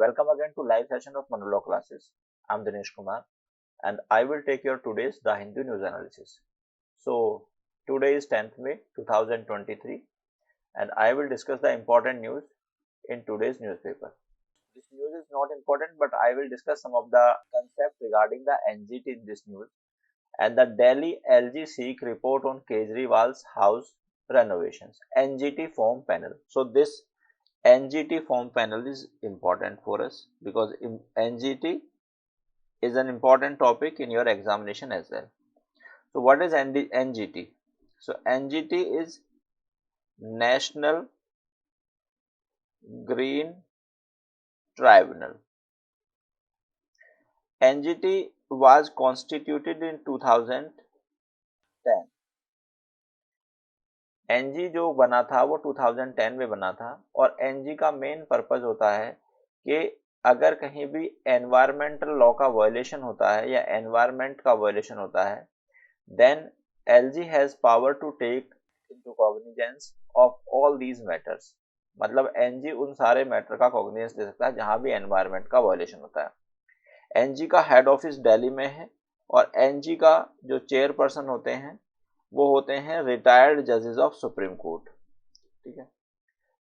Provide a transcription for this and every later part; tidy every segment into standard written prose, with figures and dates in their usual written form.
Welcome again to live session of Manolo classes. I'm Dinesh Kumar and I will take your today's The Hindu News Analysis. So today is 10th May 2023 and I will discuss the important news in today's newspaper. This news is not important but I will discuss some of the concepts regarding the NGT in this news and the Delhi LG seek report on Kejriwal's house renovations. NGT form panel. So this NGT form panel is important for us because NGT is an important topic in your examination as well. So what is NGT? So NGT is National Green Tribunal. NGT was constituted in 2010. NG जो बना था वो 2010 में बना था और NG का main purpose होता है कि अगर कहीं भी एनवायरमेंटल लॉ का वायलेशन होता है या एनवायरमेंट का वायलेशन होता है then LG has power to take into cognizance of all these matters. मतलब एनजी उन सारे मैटर का कॉग्निजेंस ले सकता है जहां भी एनवायरमेंट का वायलेशन होता है। एनजी का हेड ऑफिस दिल्ली में है और एनजी का जो चेयरपर्सन होते हैं वो होते हैं रिटायर्ड जजेस ऑफ सुप्रीम कोर्ट। ठीक है,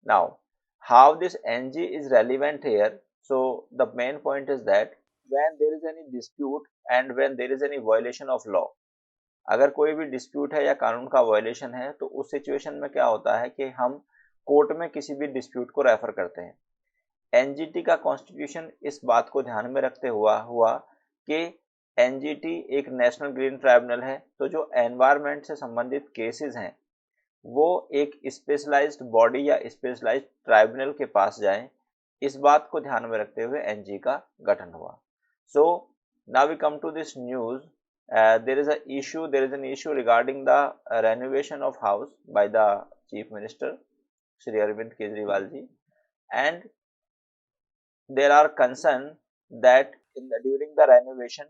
now how this NG is relevant here. So the main point is that when there is any dispute and when there is any violation of law, अगर कोई भी डिस्प्यूट है या कानून का वायलेशन है तो उस सिचुएशन में क्या होता है कि हम कोर्ट में किसी भी डिस्प्यूट को रेफर करते हैं। एनजीटी का कॉन्स्टिट्यूशन इस बात को ध्यान में रखते हुआ कि एनजीटी एक नेशनल ग्रीन ट्राइब्यूनल है, तो जो एनवायरमेंट से संबंधित केसेस हैं वो एक स्पेशलाइज्ड बॉडी या स्पेशलाइज्ड ट्राइब्यूनल के पास जाएं, इस बात को ध्यान में रखते हुए एनजी का गठन हुआ। So now we come to this news. there is an issue regarding the renovation of house by the chief minister Shri Arvind Kejriwal ji, and there are concern that during the renovation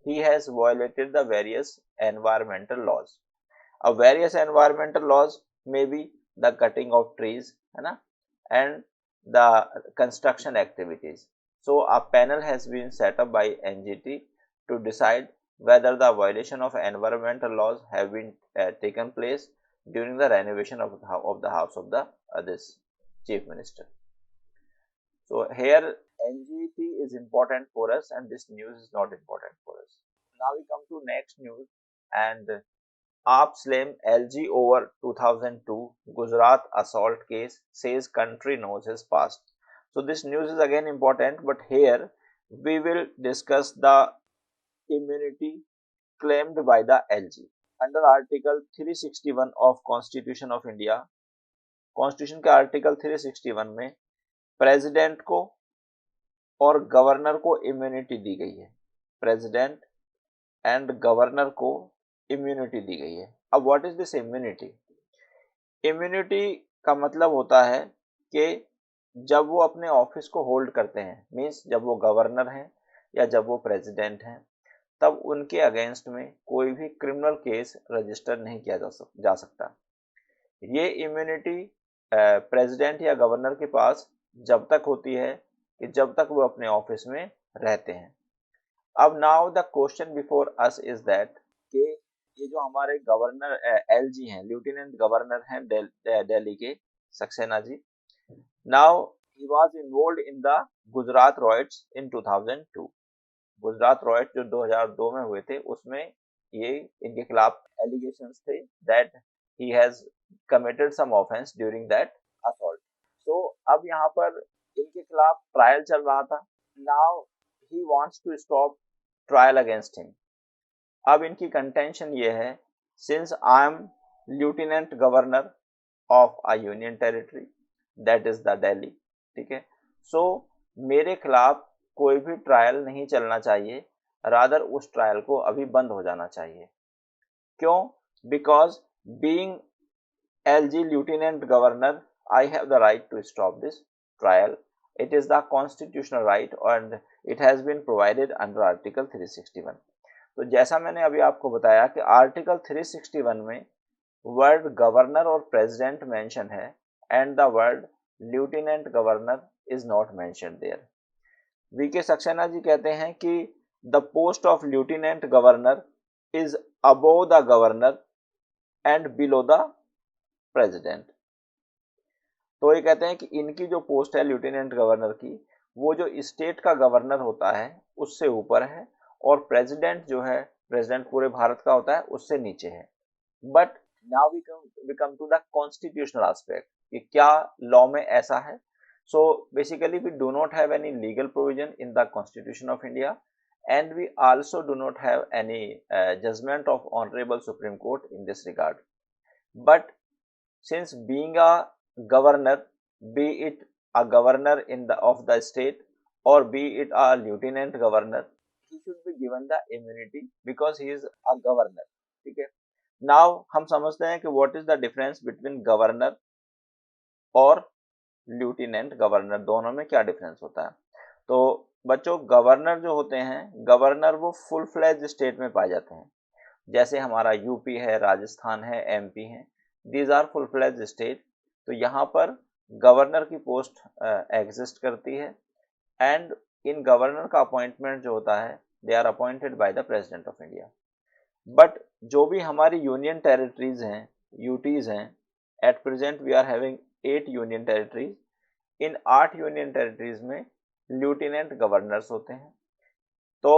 he has violated the various environmental laws. Various environmental laws may be the cutting of trees, है ना, and the construction activities. So a panel has been set up by NGT to decide whether the violation of environmental laws have been taken place during the renovation of the house of the this chief minister. So here NGT is important for us and this news is not important for us. Now we come to next news, and AAP slams LG over 2002 Gujarat assault case, says country knows his past. So this news is again important, but here we will discuss the immunity claimed by the LG under Article 361 of Constitution of India. Constitution के article 361 में president को और governor को immunity दी गई है। President and governor को immunity दी गई है। अब what is this immunity? Immunity का मतलब होता है कि जब वो अपने ऑफिस को होल्ड करते हैं, मींस जब वो गवर्नर हैं या जब वो प्रेसिडेंट हैं, तब उनके अगेंस्ट में कोई भी क्रिमिनल केस रजिस्टर नहीं किया जा सकता। ये इम्यूनिटी प्रेसिडेंट या गवर्नर के पास जब तक होती है कि जब तक वो अपने ऑफिस में रहते हैं। अब now the question before us is that कि ये जो हमारे गवर्नर एलजी हैं, लेफ्टिनेंट गवर्नर हैं दिल्ली के Saxena ji, now he was involved in the Gujarat riots in 2002। Gujarat riot जो 2002 में हुए थे उसमें ये इनके खिलाफ एलिगेशंस थे that he has committed some offence during that assault. So अब यहाँ पर इनके खिलाफ ट्रायल चल रहा था। Now he wants to stop trial against him. अब इनकी कंटेंशन ये है, since I am lieutenant governor of a union territory that is the Delhi, ठीक है, सो मेरे खिलाफ कोई भी ट्रायल नहीं चलना चाहिए, रादर उस ट्रायल को अभी बंद हो जाना चाहिए। क्यों? Because being LG lieutenant governor I have the right to stop this trial. It is the constitutional right and it has been provided under article 361। तो जैसा मैंने अभी आपको बताया कि आर्टिकल 361 में वर्ड गवर्नर और प्रेसिडेंट मेंशन है and the word lieutenant governor is not mentioned there. VK Saxena ji कहते हैं कि the post of lieutenant governor is above the governor and below the president. तो ये कहते हैं कि इनकी जो पोस्ट है लेफ्टिनेंट गवर्नर की, वो जो स्टेट का गवर्नर होता है उससे ऊपर है, और प्रेसिडेंट जो है, प्रेसिडेंट पूरे भारत का होता है, उससे नीचे है। But now we come to the constitutional aspect कि क्या लॉ में ऐसा है। So basically we do not have any legal provision in the constitution of India, and we also do not have any judgment of honorable supreme court in this regard. But since being a governor, be it a governor of the state or be it a lieutenant governor, he should be given the immunity because he is a governor. ठीक है। now हम समझते हैं कि what is the difference between governor और लिeutenant governor, दोनों में क्या डिफरेंस होता है। तो बच्चों, गवर्नर जो होते हैं, गवर्नर वो फुल फ्लेज स्टेट में पाए जाते हैं, जैसे हमारा यूपी है, राजस्थान है, एमपी है, these are full fledge state. तो यहाँ पर गवर्नर की पोस्ट एग्जिस्ट करती है, एंड इन गवर्नर का अपॉइंटमेंट जो होता है, they are appointed by the president of India. But जो भी हमारी यूनियन टेरिटरीज हैं, यूटीज हैं, at present we are having 8 union territories. In 8 union territories में लेफ्टिनेंट गवर्नर्स होते हैं। तो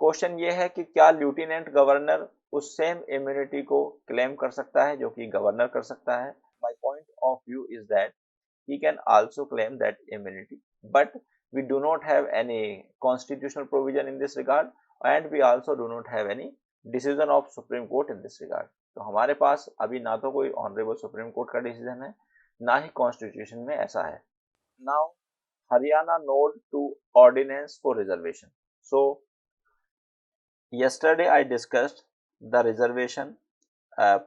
क्वेश्चन ये है कि क्या लेफ्टिनेंट गवर्नर उस सेम इम्यूनिटी को क्लेम कर सकता है जो कि गवर्नर कर सकता है। My point of view is that he can also claim that immunity, but we do not have any constitutional provision in this regard, and we also do not have any decision of supreme court in this regard. तो हमारे पास अभी ना तो कोई honourable supreme court का decision है, ना ही कॉन्स्टिट्यूशन में ऐसा है। Now Haryana nod to ordinance for reservation. So yesterday I discussed the reservation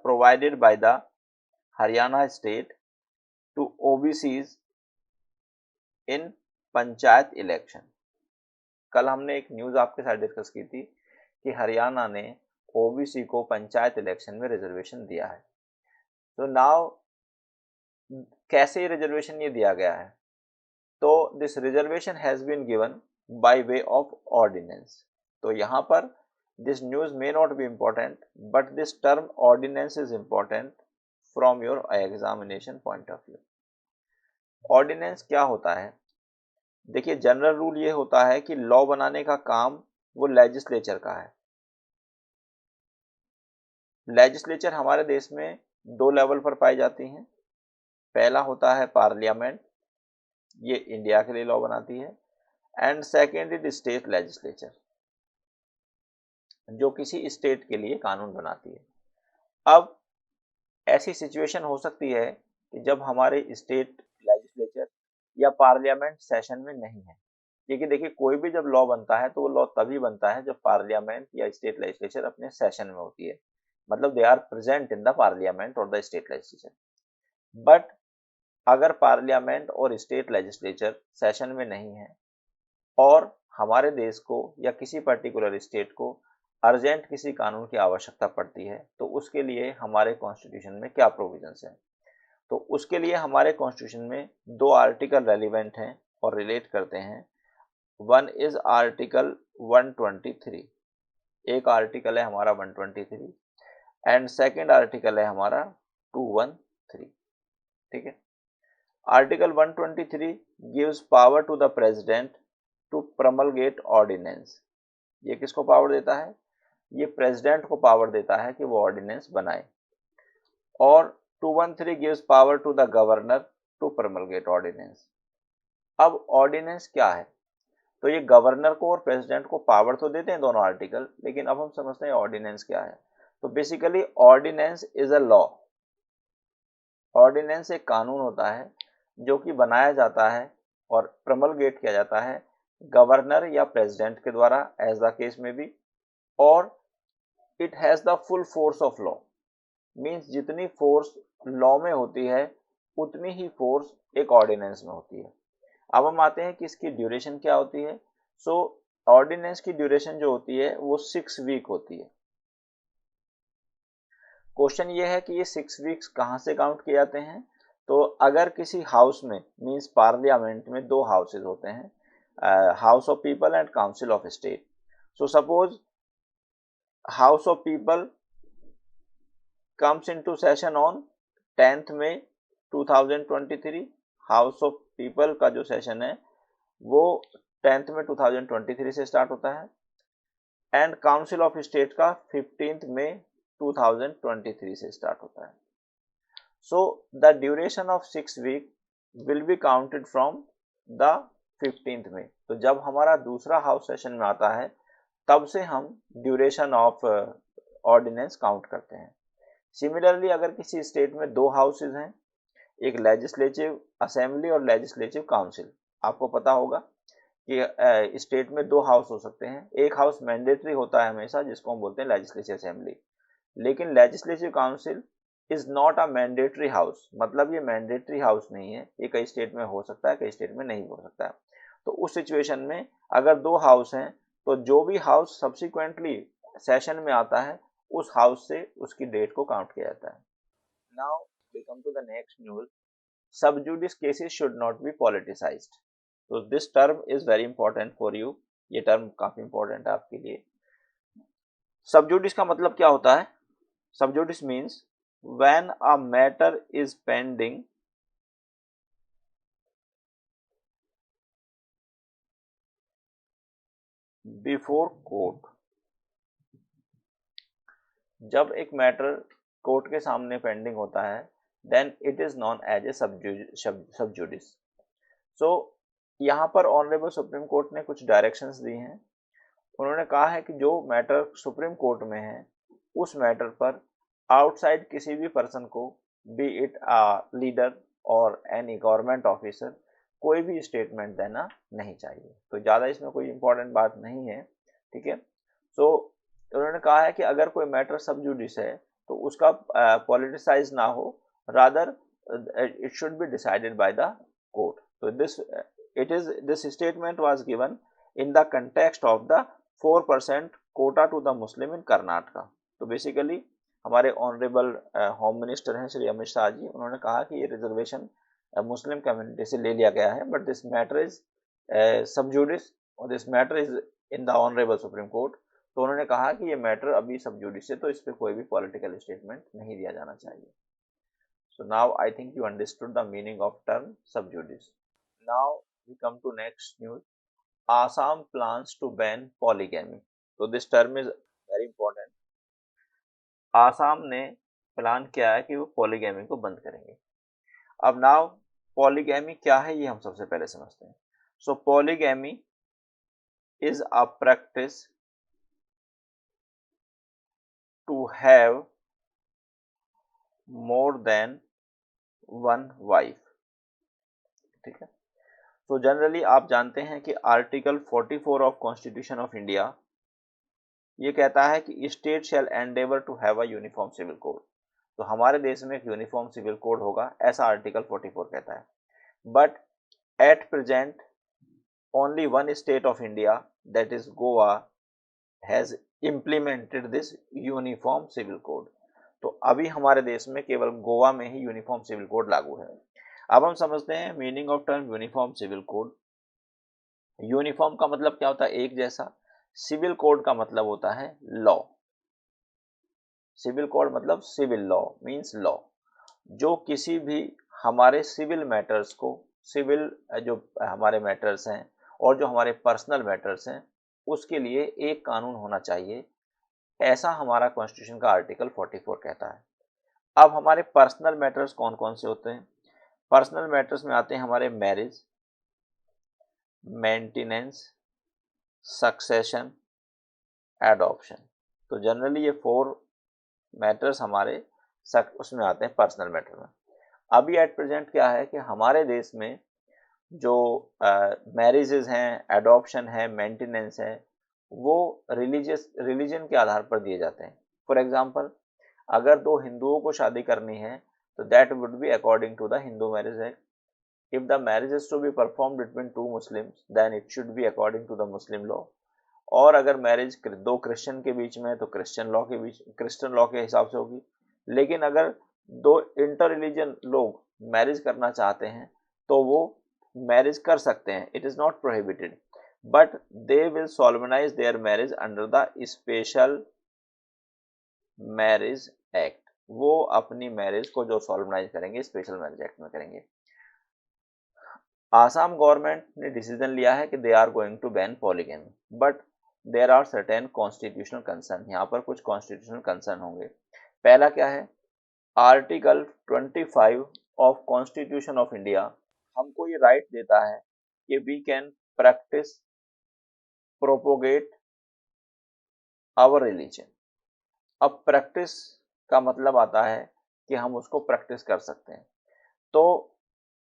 provided by the Haryana state to OBCs in panchayat election. कल हमने एक न्यूज आपके साथ डिस्कस की थी कि हरियाणा ने ओबीसी को पंचायत इलेक्शन में रिजर्वेशन दिया है। तो नाउ कैसे रिजर्वेशन ये दिया गया है? तो this reservation has been given by way of ordinance. तो यहाँ पर this news may not be important, but this term ordinance is important from your examination point of view. Ordinance क्या होता है? देखिए, जनरल रूल ये होता है कि लॉ बनाने का काम वो लेजिस्लेचर का है। लेजिस्लेचर हमारे देश में 2 लेवल पर पाई जाती हैं। पहला होता है पार्लियामेंट, ये इंडिया के लिए लॉ बनाती है, and second is state legislature, जो किसी स्टेट के लिए कानून बनाती है। अब ऐसी सिचुएशन हो सकती है कि जब हमारे स्टेट लेजिस्लेचर या पार्लियामेंट सेशन में नहीं है, क्योंकि देखिए कोई भी जब लॉ बनता है तो वो लॉ तभी बनता है जब पार्लियामेंट या स्टेट लेजिस्लेचर अपने सेशन में होती है, मतलब they are present in the parliament और द स्टेट लेजिस्लेचर। बट अगर पार्लियामेंट और स्टेट लेजिस्लेचर सेशन में नहीं है और हमारे देश को या किसी पर्टिकुलर स्टेट को अर्जेंट किसी कानून की आवश्यकता पड़ती है, तो उसके लिए हमारे कॉन्स्टिट्यूशन में क्या प्रोविजंस हैं? तो उसके लिए हमारे कॉन्स्टिट्यूशन में 2 आर्टिकल रेलिवेंट हैं और रिलेट करते हैं। वन इज आर्टिकल 123, एक आर्टिकल है हमारा 123, एंड सेकेंड आर्टिकल है हमारा 213। ठीक है। Article 123 gives power to the president to promulgate ordinance. ये किसको पावर देता है? ये प्रेसिडेंट को पावर देता है कि वो ऑर्डिनेंस बनाए। और 213 gives power to the governor to promulgate ordinance. अब ऑर्डिनेंस क्या है? तो ये गवर्नर को और प्रेसिडेंट को पावर तो देते हैं दोनों आर्टिकल, लेकिन अब हम समझते हैं ऑर्डिनेंस क्या है। तो basically ordinance is a law. Ordinance एक कानून होता है जो कि बनाया जाता है और प्रमलगेट किया जाता है गवर्नर या प्रेसिडेंट के द्वारा, एज द केस में भी, और it has the full force of law. Means जितनी फोर्स लॉ में होती है उतनी ही फोर्स एक ऑर्डिनेंस में होती है। अब हम आते हैं कि इसकी ड्यूरेशन क्या होती है। सो ऑर्डिनेंस की ड्यूरेशन जो होती है वो 6 वीक होती है। क्वेश्चन ये है कि ये 6 वीक्स कहाँ से काउंट किए जाते हैं? तो अगर किसी हाउस में, मीन्स पार्लियामेंट में 2 हाउसेज होते हैं, House of People and Council of State. So suppose House of People comes into session on 10th May 2023. House of People का जो सेशन है वो 10th में 2023 से स्टार्ट होता है एंड काउंसिल ऑफ स्टेट का 15th में 2023 से स्टार्ट होता है. So the duration of 6 week will be counted from the 15th में. तो जब हमारा दूसरा हाउस सेशन में आता है तब से हम ड्यूरेशन ऑफ ऑर्डिनेंस काउंट करते हैं. सिमिलरली अगर किसी स्टेट में दो हाउसेज हैं, एक लेजिस्लेटिव असेंबली और लेजिस्लेटिव काउंसिल, आपको पता होगा कि स्टेट में दो हाउस हो सकते हैं. एक हाउस मैंडेटरी होता है हमेशा जिसको हम बोलते हैं लेजिस्लेटिव असेंबली, लेकिन legislative council is not a mandatory house. मतलब ये मैंडेटरी हाउस नहीं है, ये कई स्टेट में हो सकता है, कई स्टेट में नहीं हो सकता है. तो उस सिचुएशन में अगर दो हाउस हैं तो जो भी हाउस सब्सिक्वेंटली सेशन में आता है उस हाउस से उसकी डेट को काउंट किया जाता है. Now we come to the next news. Sub judice cases should not be politicised. तो this term is very important for you. ये टर्म काफी इंपॉर्टेंट है आपके लिए. सब जुडिस का मतलब क्या होता है? सब जुडिस means when a matter is pending before court. जब एक मैटर कोर्ट के सामने पेंडिंग होता है then it is known as a sub judice. सो यहाँ पर ऑनरेबल सुप्रीम कोर्ट ने कुछ डायरेक्शंस दी हैं. उन्होंने कहा है कि जो मैटर सुप्रीम कोर्ट में है उस मैटर पर आउटसाइड किसी भी पर्सन को, बी इट अ लीडर और एनी गवर्नमेंट ऑफिसर, कोई भी स्टेटमेंट देना नहीं चाहिए. तो ज़्यादा इसमें कोई इंपॉर्टेंट बात नहीं है, ठीक है. सो उन्होंने कहा है कि अगर कोई मैटर सब जुडिस है तो उसका पॉलिटिसाइज ना हो, rather it should be decided by the court. तो this statement was given in the context of the 4% quota to the Muslim in Karnataka. तो बेसिकली हमारे ऑनरेबल होम मिनिस्टर हैं श्री अमित शाह जी, उन्होंने कहा कि ये रिजर्वेशन मुस्लिम कम्युनिटी से ले लिया गया है, बट दिस मैटर इज सब जुडिस और this matter is in the honourable supreme court. तो उन्होंने कहा कि ये मैटर अभी सब जुडिस है तो इस पर कोई भी पॉलिटिकल स्टेटमेंट नहीं दिया जाना चाहिए. So now I think you understood the meaning of term sub judice. Now we come to next news. Assam plans to ban polygamy. तो this term is very important. Assam ने प्लान किया है कि वो पॉलीगैमी को बंद करेंगे. अब नाउ पॉलीगैमी क्या है ये हम सबसे पहले समझते हैं. So polygamy is a practice to have more than one wife. ठीक है. तो जनरली आप जानते हैं कि article 44 of constitution of India ये कहता है कि state shall endeavour to have a uniform civil code. तो हमारे देश में एक यूनिफॉर्म सिविल कोड होगा, ऐसा आर्टिकल 44 कहता है. But at present only one state of India that is Goa has implemented this uniform civil code. तो अभी हमारे देश में केवल गोवा में ही यूनिफॉर्म सिविल कोड लागू है. अब हम समझते हैं meaning of term uniform civil code. Uniform का मतलब क्या होता है? एक जैसा. सिविल कोड का मतलब होता है लॉ. सिविल कोड मतलब सिविल लॉ मींस लॉ, जो किसी भी हमारे सिविल मैटर्स को, सिविल जो हमारे मैटर्स हैं और जो हमारे पर्सनल मैटर्स हैं उसके लिए एक कानून होना चाहिए, ऐसा हमारा कॉन्स्टिट्यूशन का आर्टिकल 44 कहता है. अब हमारे पर्सनल मैटर्स कौन कौन से होते हैं? पर्सनल मैटर्स में आते हैं हमारे मैरिज, मेंटेनेंस, सक्सेशन, एडॉप्शन. तो जनरली ये 4 मैटर्स हमारे उसमें आते हैं पर्सनल मैटर में. अभी एट प्रेजेंट क्या है कि हमारे देश में जो मैरिजेस हैं, एडॉप्शन है, मेंटेनेंस है, वो रिलीजन के आधार पर दिए जाते हैं. फॉर एग्जांपल अगर दो हिंदुओं को शादी करनी है तो that would be according to the Hindu marriage act. If the marriage is to be perform between 2 Muslims then it should be according to the Muslim law. और अगर मैरिज 2 क्रिश्चियन के बीच में है तो क्रिश्चियन लॉ के हिसाब से होगी. लेकिन अगर 2 इंटर रिलीजन लोग मैरिज करना चाहते हैं तो वो मैरिज कर सकते हैं, it is not prohibited, but they will solemnise there marriage under the special marriage act. वो अपनी मैरिज को जो सोलमनाइज करेंगे स्पेशल मैरिज एक्ट में करेंगे। आसाम गवर्नमेंट ने डिसीजन लिया है कि they are going to ban polygamy, but there are certain constitutional concern. यहाँ पर कुछ कॉन्स्टिट्यूशनल कंसर्न होंगे। पहला क्या है, article 25 of constitution of India हमको ये राइट देता है कि we can practice propagate our religion. अब प्रैक्टिस का मतलब आता है कि हम उसको प्रैक्टिस कर सकते हैं। तो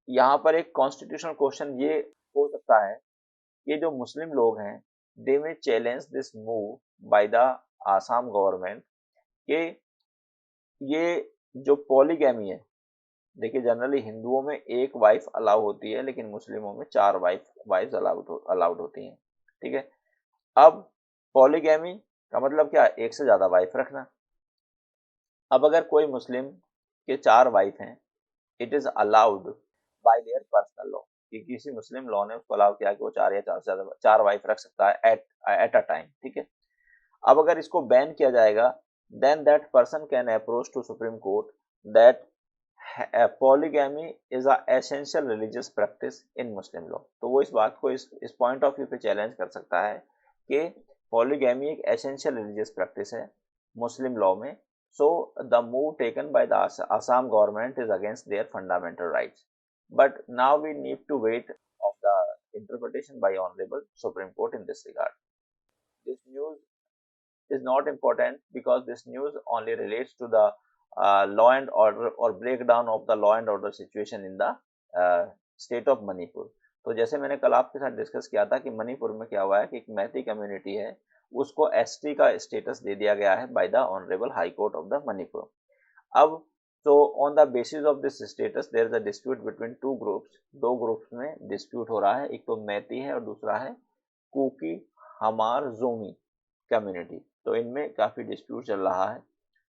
यहाँ पर एक कॉन्स्टिट्यूशनल क्वेश्चन ये हो सकता है, ये जो मुस्लिम लोग हैं दे में challenge this move by the Assam government कि ये जो पॉलीगैमी है, देखिए जनरली हिंदुओं में एक वाइफ अलाउ होती है, लेकिन मुस्लिमों में 4 वाइफ अलाउड होती हैं, ठीक है। अब पॉलीगैमी का मतलब क्या है, एक से ज्यादा वाइफ रखना। अब अगर कोई मुस्लिम के 4 वाइफ हैं, it is allowed by their personal law, कि किसी मुस्लिम लॉ ने उसको अलाउ किया कि वो 4 या 4 से ज्यादा 4 वाइफ रख सकता है एट अ टाइम, ठीक है। अब अगर इसको बैन किया जाएगा, then that person can approach to supreme court that polygamy is a essential religious practice in Muslim law. तो वो इस बात को इस पॉइंट ऑफ व्यू पे चैलेंज कर सकता है कि पॉलीगैमी एक एसेंशियल रिलीजियस प्रैक्टिस है मुस्लिम लॉ में। So the move taken by the Assam government is against their fundamental rights. But now we need to wait of the interpretation by Honorable Supreme Court in this regard. This news is not important because this news only relates to the law and order or breakdown of the law and order situation in the state of Manipur. तो जैसे मैंने कल आपके साथ discuss किया था कि मणिपुर में क्या हुआ है कि एक मैती कम्युनिटी है, उसको एसटी का स्टेटस दे दिया गया है by the honourable high court of the Manipur. अब तो on the basis of this status there is a dispute between two groups, दो ग्रुप्स में डिस्प्यूट हो रहा है, एक तो मैती है और दूसरा है कुकी हमार जोमी कम्युनिटी। तो इनमें काफी डिस्प्यूट चल रहा है,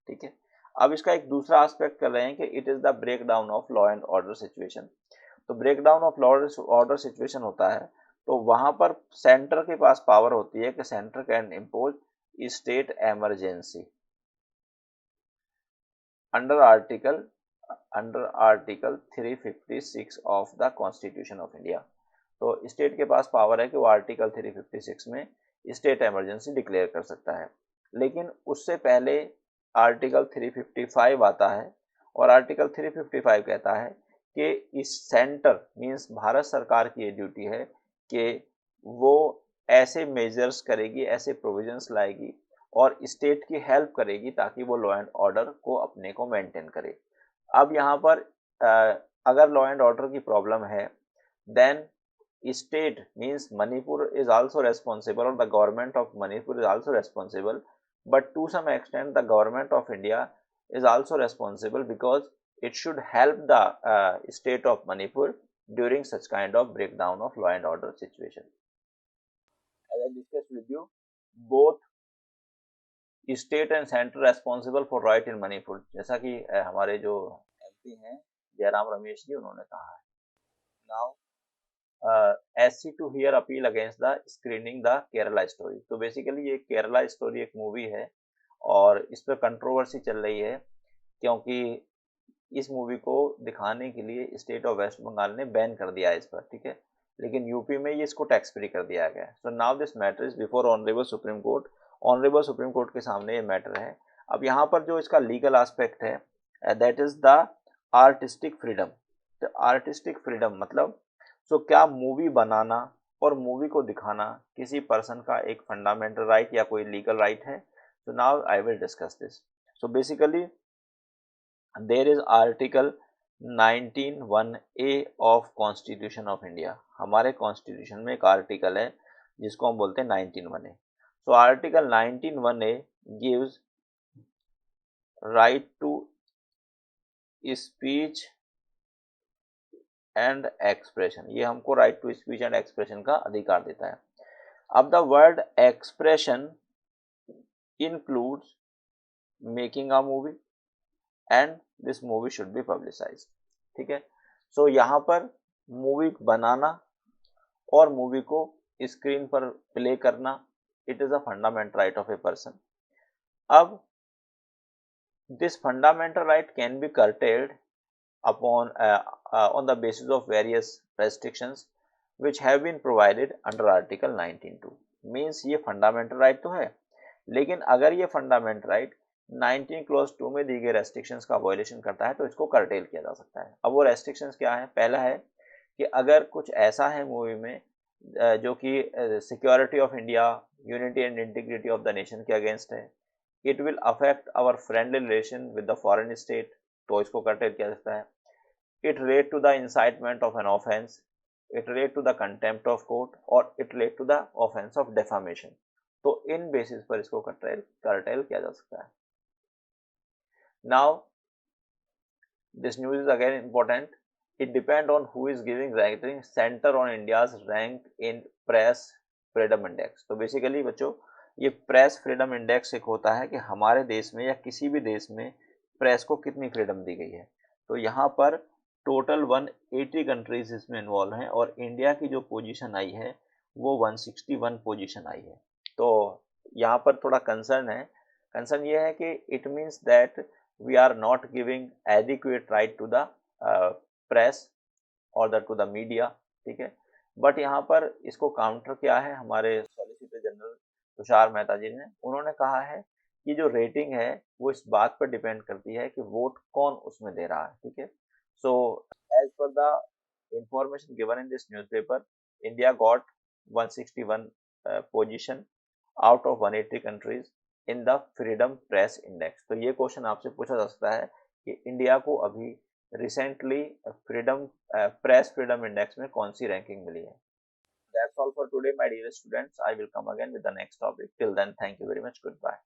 ठीक है। अब इसका एक दूसरा एस्पेक्ट कर रहे हैं कि it is the break down of law and order situation. तो break down of law order situation होता है तो वहां पर सेंटर के पास पावर होती है कि centre can impose state emergency under article 356 of the constitution of India. तो स्टेट के पास पावर है कि वो आर्टिकल 356 में स्टेट इमरजेंसी डिक्लेयर कर सकता है। लेकिन उससे पहले आर्टिकल 355 आता है और आर्टिकल 355 कहता है कि इस सेंटर मींस भारत सरकार की ये ड्यूटी है कि वो ऐसे मेजर्स करेगी, ऐसे प्रोविजंस लाएगी और स्टेट की हेल्प करेगी ताकि वो लॉ एंड ऑर्डर को अपने को मेंटेन करे। अब यहाँ पर अगर लॉ एंड ऑर्डर की प्रॉब्लम है, then state means Manipur is also responsible or the government of Manipur is also responsible, but to some extent the government of India is also responsible because it should help the state of Manipur during such kind of breakdown of law and order situation. As I discussed with you, both state and central responsible for right in Manipur, जैसा कि हमारे जो MP हैं जयराम रमेश जी उन्होंने कहा है। Now SC to hear appeal against the screening the Kerala story। तो basically ये केरला स्टोरी एक मूवी है और इस पर कंट्रोवर्सी चल रही है क्योंकि इस मूवी को दिखाने के लिए स्टेट ऑफ वेस्ट बंगाल ने बैन कर दिया है इस पर, ठीक है। लेकिन यूपी में ये इसको टैक्स फ्री कर दिया गया है। So now this matter is before honourable supreme court. Honourable supreme court के सामने ये मैटर है। अब यहाँ पर जो इसका लीगल एस्पेक्ट है that is the artistic freedom. तो आर्टिस्टिक फ्रीडम मतलब तो क्या मूवी बनाना और मूवी को दिखाना किसी पर्सन का एक फंडामेंटल राइट या कोई लीगल राइट है? So now I will discuss this. So basically there is article 19(1)(a) of Constitution of India। हमारे कॉन्स्टिट्यूशन में एक आर्टिकल है जिसको हम बोलते हैं 19(1)(a। So article 19(1)(a) gives right to speech and expression. ये हमको right to speech and expression का अधिकार देता है। अब the word expression includes making a movie and this movie should be publicised, ठीक है। सो यहाँ पर मूवी बनाना और मूवी को स्क्रीन पर प्ले करना, it is a fundamental right of a person. अब this fundamental right can be curtailed on the basis of various restrictions which have been provided under article 19(2). Means ये fundamental right तो है, लेकिन अगर ये fundamental right 19 clause 2 में दी गई restrictions का वायलेशन करता है तो इसको कर्टेल किया जा सकता है। अब वो रेस्ट्रिक्शंस क्या है? पहला है कि अगर कुछ ऐसा है मूवी में जो कि security of India, unity and integrity of the nation के अगेंस्ट है, it will affect our friendly relation with the foreign state, तो इसको कर्टेल किया जा सकता है। it relate to the incitement of an offense, it relate to the contempt of court, और it relate to the offense of defamation। तो इन basis पर इसको कर्टेल किया जा सकता है। Now this news is again important, it depend on who is giving ranking centre on India's rank in press freedom index. तो basically बच्चों ये प्रेस फ्रीडम इंडेक्स एक होता है कि हमारे देश में या किसी भी देश में प्रेस को कितनी फ्रीडम दी गई है। तो यहाँ पर टोटल 180 कंट्रीज इसमें इन्वॉल्व हैं और इंडिया की जो पोजीशन आई है वो 161 पोजीशन आई है। तो यहाँ पर थोड़ा कंसर्न है। कंसर्न ये है कि it means that we are not giving adequate right to the press और टू द मीडिया, ठीक है। बट यहाँ पर इसको काउंटर किया है हमारे सॉलिसिटर जनरल तुषार मेहता जी ने। उन्होंने कहा है कि जो रेटिंग है वो इस बात पर डिपेंड करती है कि वोट कौन उसमें दे रहा है, ठीक है। So, as per the information given in this newspaper, India got 161 position out of 180 countries in the Freedom Press Index। तो ये क्वेश्चन आपसे पूछा जा सकता है कि इंडिया को अभी recently freedom press freedom index में कौन सी रैंकिंग मिली है। That's all for today, my dear students. I will come again with the next topic. Till then, thank you very much. Goodbye.